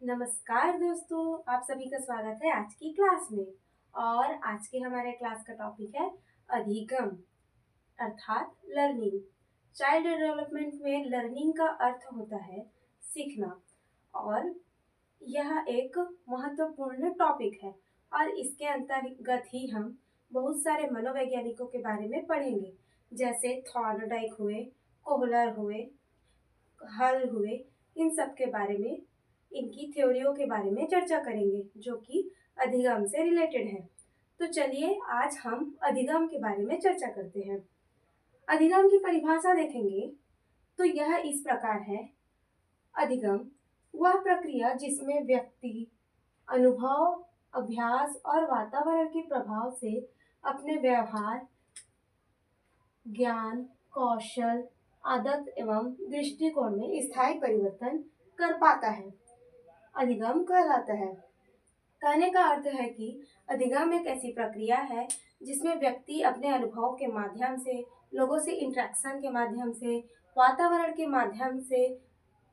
नमस्कार दोस्तों, आप सभी का स्वागत है आज की क्लास में। और आज के हमारे क्लास का टॉपिक है अधिगम अर्थात लर्निंग। चाइल्ड डेवलपमेंट में लर्निंग का अर्थ होता है सीखना, और यह एक महत्वपूर्ण टॉपिक है। और इसके अंतर्गत ही हम बहुत सारे मनोवैज्ञानिकों के बारे में पढ़ेंगे, जैसे थॉर्नडाइक हुए, कोहलर हुए, हल हुए। इन सब के बारे में, इनकी थ्योरियों के बारे में चर्चा करेंगे जो कि अधिगम से रिलेटेड है। तो चलिए आज हम अधिगम के बारे में चर्चा करते हैं। अधिगम की परिभाषा देखेंगे तो यह इस प्रकार है। अधिगम वह प्रक्रिया जिसमें व्यक्ति अनुभव, अभ्यास और वातावरण के प्रभाव से अपने व्यवहार, ज्ञान, कौशल, आदत एवं दृष्टिकोण में स्थायी परिवर्तन कर पाता है, अधिगम कहलाता है। कहने का अर्थ है कि अधिगम एक ऐसी प्रक्रिया है जिसमें व्यक्ति अपने अनुभव के माध्यम से, लोगों से इंटरेक्शन के माध्यम से, वातावरण के माध्यम से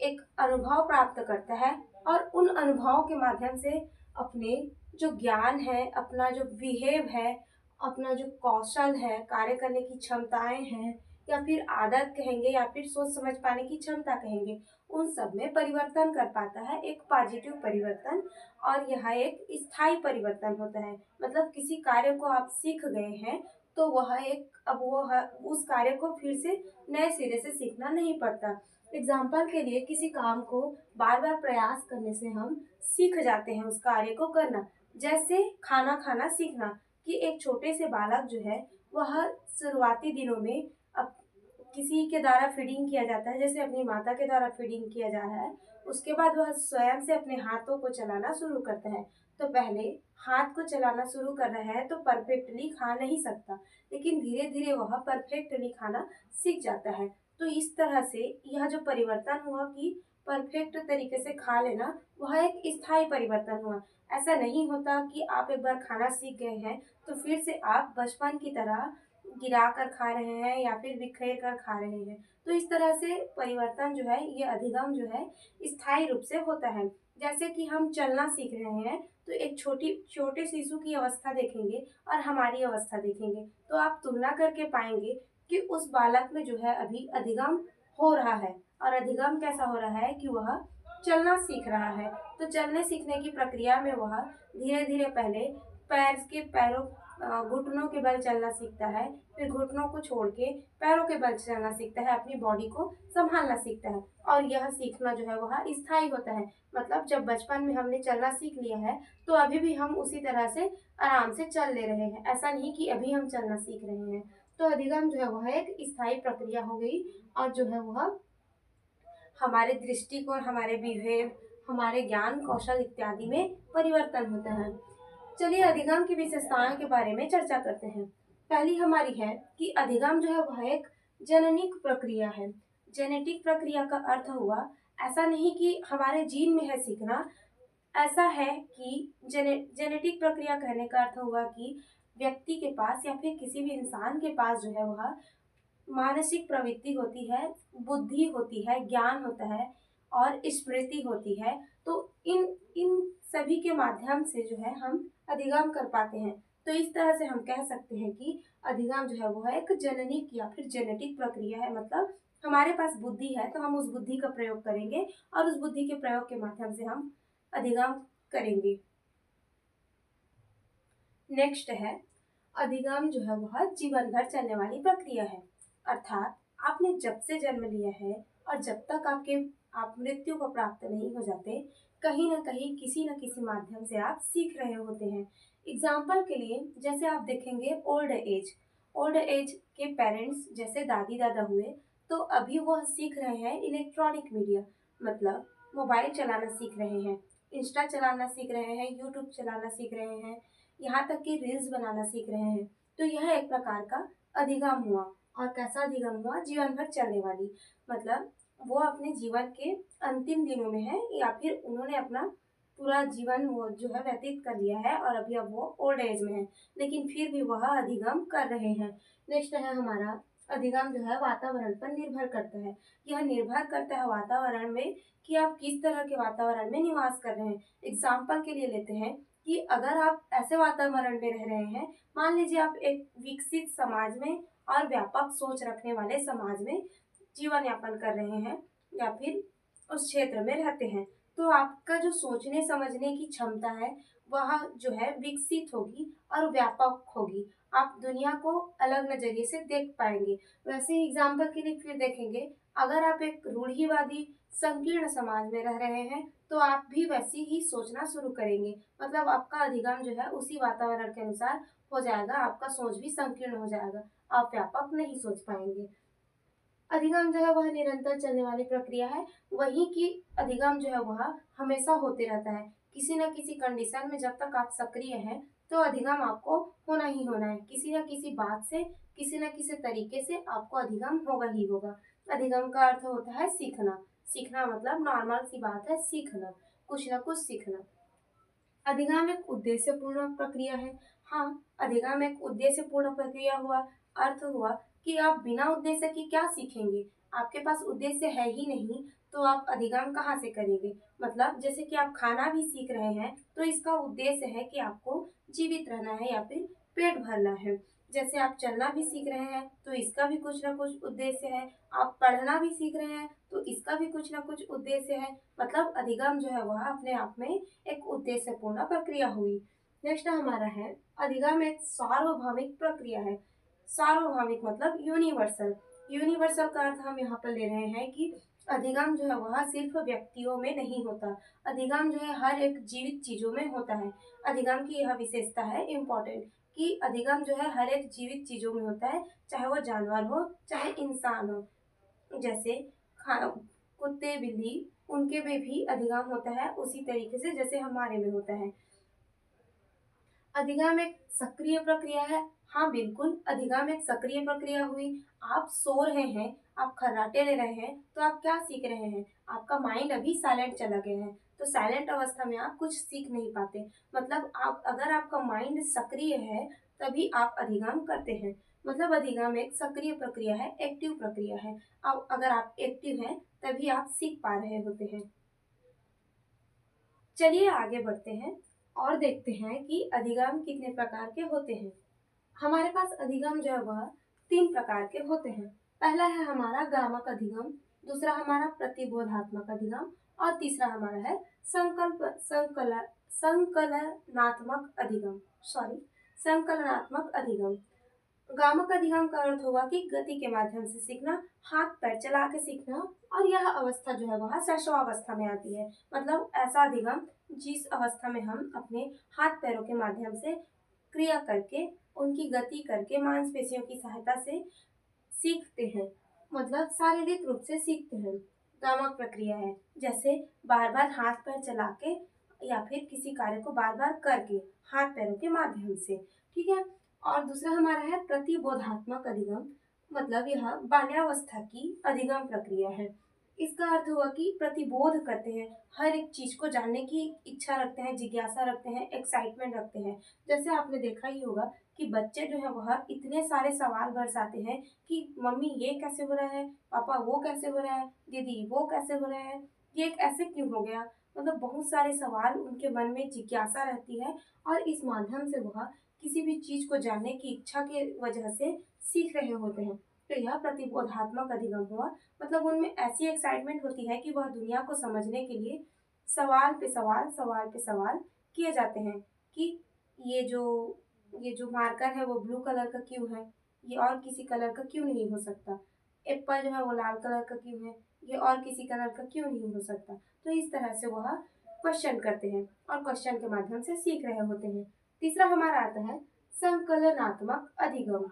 एक अनुभव प्राप्त करता है, और उन अनुभवों के माध्यम से अपने जो ज्ञान है, अपना जो बिहेव है, अपना जो कौशल है, कार्य करने की क्षमताएं हैं, या फिर आदत कहेंगे या फिर सोच समझ पाने की क्षमता कहेंगे, उन सब में परिवर्तन कर पाता है, एक पॉजिटिव परिवर्तन। और यह एक स्थायी परिवर्तन होता है। मतलब किसी कार्य को आप सीख गए हैं तो वह एक, अब उस कार्य को फिर से नए सिरे से सीखना नहीं पड़ता। एग्जाम्पल के लिए, किसी काम को बार बार प्रयास करने से हम सीख जाते हैं उस कार्य को करना। जैसे खाना खाना सीखना, कि एक छोटे से बालक जो है वह शुरुआती दिनों में अब किसी के द्वारा फीडिंग किया जाता है, जैसे अपनी माता के द्वारा फीडिंग किया जा रहा है। उसके बाद वह स्वयं से अपने हाथों को चलाना शुरू करता है। तो पहले हाथ को चलाना शुरू कर रहा है तो परफेक्टली खा नहीं सकता, लेकिन धीरे धीरे वह परफेक्टली खाना सीख जाता है। तो इस तरह से यह जो परिवर्तन हुआ कि परफेक्ट तरीके से खा लेना, वह एक स्थायी परिवर्तन हुआ। ऐसा नहीं होता कि आप एक बार खाना सीख गए हैं तो फिर से आप बचपन की तरह गिरा कर खा रहे हैं या फिर बिखेर कर खा रहे हैं। तो इस तरह से परिवर्तन जो है, ये अधिगम जो है स्थायी रूप से होता है। जैसे कि हम चलना सीख रहे हैं तो एक छोटे शिशु की अवस्था देखेंगे और हमारी अवस्था देखेंगे तो आप तुलना करके पाएंगे कि उस बालक में जो है अभी अधिगम हो रहा है। और अधिगम कैसा हो रहा है कि वह चलना सीख रहा है। तो चलने सीखने की प्रक्रिया में वह धीरे धीरे पहले पैरों घुटनों के बल चलना सीखता है, फिर घुटनों को छोड़ के पैरों के बल चलना सीखता है, अपनी बॉडी को संभालना सीखता है। और यह सीखना जो है वह स्थायी होता है। मतलब जब बचपन में हमने चलना सीख लिया है तो अभी भी हम उसी तरह से आराम से चल ले रहे हैं, ऐसा नहीं कि अभी हम चलना सीख रहे हैं। तो अधिगम जो है वह एक स्थायी प्रक्रिया हो गई, और जो है वह हमारे दृष्टिकोण, हमारे बिहेव, हमारे ज्ञान, कौशल इत्यादि में परिवर्तन होता है। चलिए अधिगम की विशेषताओं के बारे में चर्चा करते हैं। पहली हमारी है कि अधिगम जो है वह एक जेनेटिक प्रक्रिया है। जेनेटिक प्रक्रिया का अर्थ हुआ, ऐसा नहीं कि हमारे जीन में है सीखना, ऐसा है कि जेनेटिक प्रक्रिया कहने का अर्थ हुआ कि व्यक्ति के पास या फिर किसी भी इंसान के पास जो है वह मानसिक प्रवृत्ति होती है, बुद्धि होती है, ज्ञान होता है और स्मृति होती है। तो इन इन सभी के माध्यम से जो है हम अधिगम कर पाते हैं। तो इस तरह से हम कह सकते हैं कि अधिगम जो है वो है एक जननिक या फिर जेनेटिक प्रक्रिया है। मतलब हमारे पास बुद्धि है तो हम उस बुद्धि का प्रयोग करेंगे और उस बुद्धि के प्रयोग के माध्यम से हम अधिगम करेंगे। नेक्स्ट है, अधिगम जो है वह जीवन भर चलने वाली प्रक्रिया है। अर्थात आपने जब से जन्म लिया है और जब तक आप मृत्यु को प्राप्त नहीं हो जाते, कहीं ना कहीं किसी न किसी माध्यम से आप सीख रहे होते हैं। एग्जाम्पल के लिए, जैसे आप देखेंगे ओल्ड एज के पेरेंट्स, जैसे दादी दादा हुए, तो अभी वह सीख रहे हैं इलेक्ट्रॉनिक मीडिया। मतलब मोबाइल चलाना सीख रहे हैं, इंस्टा चलाना सीख रहे हैं, यूट्यूब चलाना सीख रहे हैं, यहाँ तक कि रील्स बनाना सीख रहे हैं। तो यह एक प्रकार का अधिगम हुआ। और कैसा अधिगम हुआ? जीवन भर चलने वाली। मतलब वो अपने जीवन के अंतिम दिनों में है, या फिर उन्होंने अपना पूरा जीवन वो जो है व्यतीत कर लिया है और अभी अब वो ओल्ड एज में है, लेकिन फिर भी वह अधिगम कर रहे हैं। नेक्स्ट है हमारा अधिगम जो है वातावरण पर निर्भर करता है। यह निर्भर करता है वातावरण में कि आप किस तरह के वातावरण में निवास कर रहे हैं। एग्जाम्पल के लिए लेते हैं कि अगर आप ऐसे वातावरण में रह रहे हैं, मान लीजिए आप एक विकसित समाज में और व्यापक सोच रखने वाले समाज में जीवन यापन कर रहे हैं या फिर उस क्षेत्र में रहते हैं, तो आपका जो सोचने समझने की क्षमता है वह जो है विकसित होगी और व्यापक होगी। आप दुनिया को अलग नजरिए से देख पाएंगे। वैसे ही एग्जाम्पल के लिए फिर देखेंगे, अगर आप एक रूढ़िवादी संकीर्ण समाज में रह रहे हैं तो आप भी वैसी ही सोचना शुरू करेंगे। मतलब आपका अधिगम जो है उसी वातावरण के अनुसार हो जाएगा, आपका सोच भी संकीर्ण हो जाएगा, आप व्यापक नहीं सोच पाएंगे। अधिगम जो है वह निरंतर चलने वाली प्रक्रिया है, वही की अधिगम जो है वह हमेशा होते रहता है। किसी न किसी कंडीशन में जब तक आप सक्रिय हैं तो अधिगम आपको होना ही होना है। किसी न किसी बात से, किसी न किसी तरीके से आपको अधिगम होगा ही होगा। अधिगम का अर्थ होता है सीखना। सीखना मतलब नॉर्मल सी बात है, सीखना, कुछ न कुछ सीखना। अधिगम एक उद्देश्यपूर्ण प्रक्रिया है। हाँ, अधिगम एक उद्देश्यपूर्ण प्रक्रिया हुआ, अर्थ हुआ कि आप बिना उद्देश्य के क्या सीखेंगे। आपके पास उद्देश्य है ही नहीं तो आप अधिगम कहाँ से करेंगे। मतलब जैसे कि आप खाना भी सीख रहे हैं तो इसका उद्देश्य है कि आपको जीवित रहना है या फिर पेट भरना है। जैसे आप चलना भी सीख रहे हैं तो इसका भी कुछ ना कुछ उद्देश्य है। आप पढ़ना भी सीख रहे हैं तो इसका भी कुछ ना कुछ उद्देश्य है। मतलब अधिगम जो है वह अपने आप में एक उद्देश्यपूर्ण प्रक्रिया हुई। नेक्स्ट हमारा है, अधिगम एक सार्वभौमिक प्रक्रिया है। सार्वभौमिक मतलब यूनिवर्सल। यूनिवर्सल का अर्थ हम यहाँ पर ले रहे हैं कि अधिगम जो है वह सिर्फ व्यक्तियों में नहीं होता। अधिगम जो है हर एक जीवित चीजों में होता है। अधिगम की यह विशेषता है इम्पोर्टेंट कि अधिगम जो है हर एक जीवित चीजों में होता है, चाहे वो जानवर हो चाहे इंसान हो। जैसे कुत्ते बिल्ली, उनके में भी अधिगम होता है उसी तरीके से जैसे हमारे में होता है। अधिगम एक सक्रिय प्रक्रिया है। हाँ बिल्कुल, अधिगम एक सक्रिय प्रक्रिया हुई। आप सो रहे हैं, आप खर्राटे ले रहे हैं तो आप क्या सीख रहे हैं। आपका माइंड अभी साइलेंट चला गया है तो साइलेंट अवस्था में आप कुछ सीख नहीं पाते। मतलब आप, अगर आपका माइंड सक्रिय है तभी आप अधिगम करते हैं। मतलब अधिगम एक सक्रिय प्रक्रिया है, एक्टिव प्रक्रिया है। अब अगर आप एक्टिव हैं तभी आप सीख पा रहे होते हैं। चलिए आगे बढ़ते हैं और देखते हैं कि अधिगम कितने प्रकार के होते हैं। हमारे पास अधिगम जो है वह 3 प्रकार के होते हैं। पहला है हमारा गामक अधिगम, दूसरा हमारा प्रतिबोधात्मक अधिगम और तीसरा हमारा है संकलनात्मक अधिगम। संकलनात्मक अधिगम। गामक अधिगम का अर्थ होगा कि गति के माध्यम से सीखना, हाथ पैर चला के सीखना, और यह अवस्था जो है वह शैशवावस्था में आती है। मतलब ऐसा अधिगम जिस अवस्था में हम अपने हाथ पैरों के माध्यम से क्रिया करके, उनकी गति करके, मांसपेशियों की सहायता से सीखते हैं। मतलब शारीरिक रूप से सीखते हैं। गामक प्रक्रिया है जैसे बार बार हाथ पैर चला के या फिर किसी कार्य को बार बार करके हाथ पैरों के माध्यम से। ठीक है। और दूसरा हमारा है प्रतिबोधात्मक अधिगम। मतलब यह बाल्यावस्था की अधिगम प्रक्रिया है। इसका अर्थ हुआ कि प्रतिबोध करते हैं, हर एक चीज को जानने की इच्छा रखते हैं, जिज्ञासा रखते हैं, एक्साइटमेंट रखते हैं। जैसे आपने देखा ही होगा कि बच्चे जो है वह इतने सारे सवाल बरसाते हैं कि मम्मी ये कैसे हो रहा है, पापा वो कैसे हो रहा है, दीदी वो कैसे हो रहा है, ये ऐसे क्यों हो गया। मतलब बहुत सारे सवाल उनके मन में जिज्ञासा रहती है और इस माध्यम से वह किसी भी चीज को जानने की इच्छा के वजह से सीख रहे होते हैं। तो यह प्रतिबोधात्मक अधिगम हुआ। मतलब उनमें ऐसी एक्साइटमेंट होती है कि वह दुनिया को समझने के लिए सवाल पे सवाल किए जाते हैं कि ये जो ये जो मार्कर है वो ब्लू कलर का क्यों है, ये और किसी कलर का क्यों नहीं हो सकता। एप्पल जो है वो लाल कलर का क्यों है, ये और किसी कलर का क्यों नहीं हो सकता। तो इस तरह से वह क्वेश्चन करते हैं और क्वेश्चन के माध्यम से सीख रहे होते हैं। तीसरा हमारा आता है संकलनात्मक अधिगम।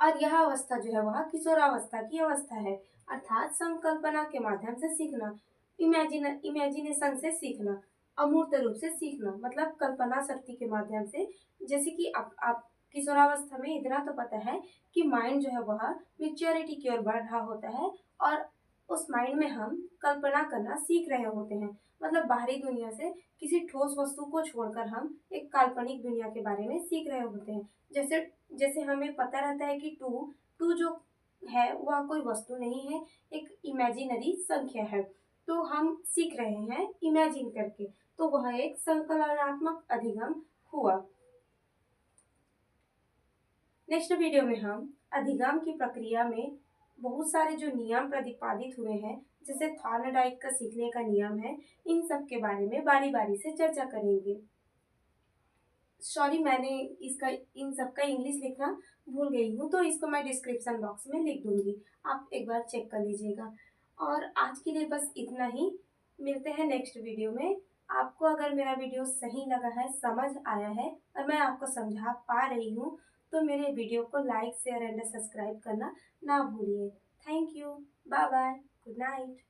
और यह अवस्था जो है वह किशोरावस्था की अवस्था है। अर्थात संकल्पना के माध्यम से सीखना, इमेजिनेशन से सीखना, अमूर्त रूप से सीखना। मतलब कल्पना शक्ति के माध्यम से। जैसे कि आप किशोरावस्था में इतना तो पता है कि माइंड जो है वह मेच्योरिटी की ओर बढ़ रहा होता है और उस माइंड में हम कल्पना करना सीख रहे होते हैं। मतलब बाहरी दुनिया से किसी ठोस वस्तु को छोड़कर हम एक काल्पनिक दुनिया के बारे में सीख रहे होते हैं। जैसे जैसे हमें पता रहता है कि टू टू जो है वह कोई वस्तु नहीं है, एक इमेजिनरी संख्या है। तो हम सीख रहे हैं इमेजिन करके, तो वह एक संकलनात्मक अधिगम हुआ। नेक्स्ट वीडियो में हम अधिगम की प्रक्रिया में बहुत सारे जो नियम प्रतिपादित हुए हैं, जैसे थॉर्नडाइक का सीखने का नियम है, इन सब के बारे में बारी बारी से चर्चा करेंगे। सॉरी, मैंने इसका इन सब का इंग्लिश लिखना भूल गई हूँ, तो इसको मैं डिस्क्रिप्शन बॉक्स में लिख दूंगी, आप एक बार चेक कर लीजिएगा। और आज के लिए बस इतना ही, मिलते हैं नेक्स्ट वीडियो में। आपको अगर मेरा वीडियो सही लगा है, समझ आया है और मैं आपको समझा पा रही हूँ, तो मेरे वीडियो को लाइक शेयर एंड सब्सक्राइब करना ना भूलिए। Thank you, bye bye, good night.